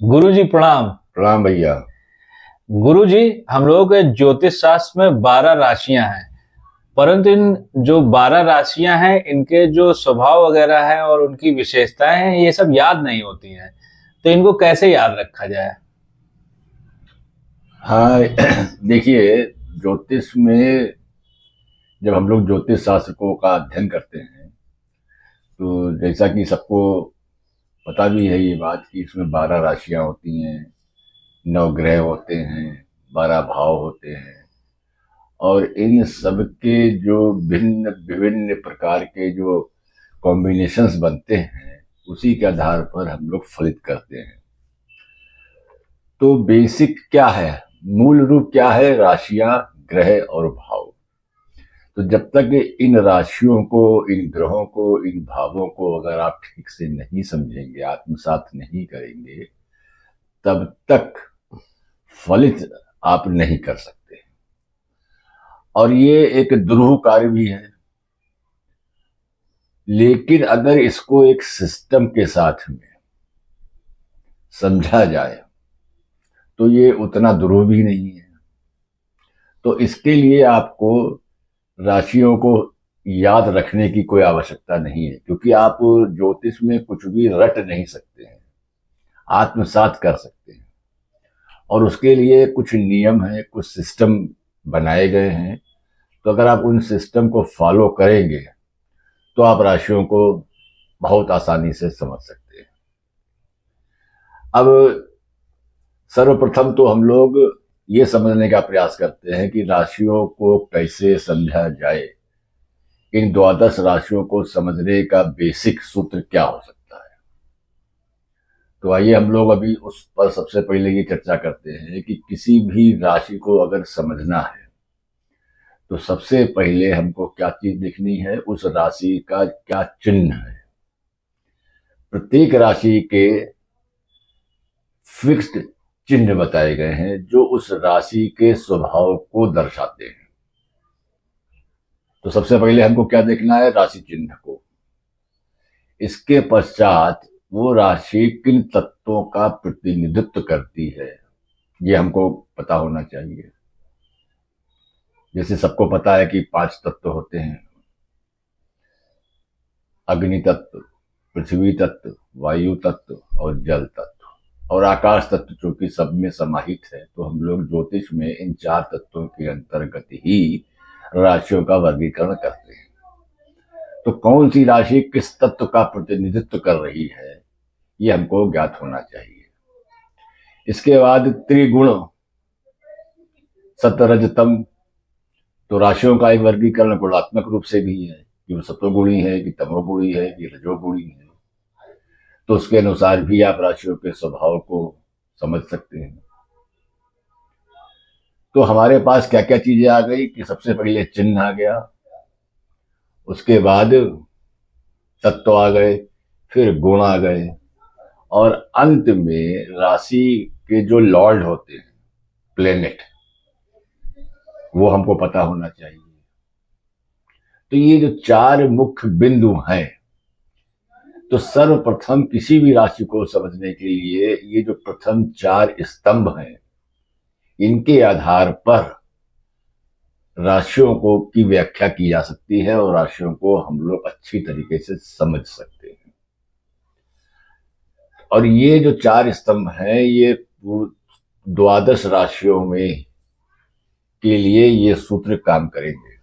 गुरुजी प्रणाम। प्रणाम भैया। गुरुजी, हम लोगों के ज्योतिष शास्त्र में 12 राशियां हैं, परंतु इन जो 12 राशियां हैं इनके जो स्वभाव वगैरह है और उनकी विशेषताएं हैं ये सब याद नहीं होती हैं, तो इनको कैसे याद रखा जाए? हाँ देखिए, ज्योतिष में जब हम लोग ज्योतिष शास्त्र को का अध्ययन करते हैं तो जैसा कि सबको पता भी है ये बात कि इसमें 12 राशियां होती हैं, 9 ग्रह होते हैं, 12 भाव होते हैं और इन सब के जो भिन्न विभिन्न प्रकार के जो कॉम्बिनेशंस बनते हैं उसी के आधार पर हम लोग फलित करते हैं। तो बेसिक क्या है, मूल रूप क्या है? राशियां, ग्रह और भाव। तो जब तक इन राशियों को, इन ग्रहों को, इन भावों को अगर आप ठीक से नहीं समझेंगे, आत्मसात नहीं करेंगे, तब तक फलित आप नहीं कर सकते। और ये एक दुरूह कार्य भी है, लेकिन अगर इसको एक सिस्टम के साथ में समझा जाए तो ये उतना दुरूह भी नहीं है। तो इसके लिए आपको राशियों को याद रखने की कोई आवश्यकता नहीं है, क्योंकि आप ज्योतिष में कुछ भी रट नहीं सकते हैं, आत्मसात कर सकते हैं। और उसके लिए कुछ नियम है, कुछ सिस्टम बनाए गए हैं। तो अगर आप उन सिस्टम को फॉलो करेंगे तो आप राशियों को बहुत आसानी से समझ सकते हैं। अब सर्वप्रथम तो हम लोग ये समझने का प्रयास करते हैं कि राशियों को कैसे समझा जाए। इन द्वादश राशियों को समझने का बेसिक सूत्र क्या हो सकता है? तो आइए हम लोग अभी उस पर सबसे पहले ये चर्चा करते हैं कि किसी भी राशि को अगर समझना है तो सबसे पहले हमको क्या चीज देखनी है, उस राशि का क्या चिन्ह है। प्रत्येक राशि के फिक्स्ड चिन्ह बताए गए हैं जो उस राशि के स्वभाव को दर्शाते हैं। तो सबसे पहले हमको क्या देखना है? राशि चिन्ह को। इसके पश्चात वो राशि किन तत्वों का प्रतिनिधित्व करती है ये हमको पता होना चाहिए। जैसे सबको पता है कि 5 तत्व होते हैं: अग्नि तत्व, पृथ्वी तत्व, वायु तत्व और जल तत्व और आकाश तत्व, जो कि सब में समाहित है। तो हम लोग ज्योतिष में इन 4 तत्वों के अंतर्गत ही राशियों का वर्गीकरण करते हैं। तो कौन सी राशि किस तत्व का प्रतिनिधित्व कर रही है ये हमको ज्ञात होना चाहिए। इसके बाद त्रिगुण, सतरजतम। तो राशियों का एक वर्गीकरण गुणात्मक रूप से भी है कि वो सत्वगुणी है कि तमोगुणी है कि रजोगुणी है। तो उसके अनुसार भी आप राशियों के स्वभाव को समझ सकते हैं। तो हमारे पास क्या क्या चीजें आ गई कि सबसे पहले चिन्ह आ गया, उसके बाद तत्व आ गए, फिर गुण आ गए और अंत में राशि के जो लॉर्ड होते हैं, प्लेनेट, वो हमको पता होना चाहिए। तो ये जो 4 मुख्य बिंदु हैं, तो सर्वप्रथम किसी भी राशि को समझने के लिए ये जो प्रथम 4 स्तंभ हैं, इनके आधार पर राशियों को की व्याख्या की जा सकती है और राशियों को हम लोग अच्छी तरीके से समझ सकते हैं। और ये जो 4 स्तंभ हैं ये द्वादश राशियों में के लिए ये सूत्र काम करेंगे।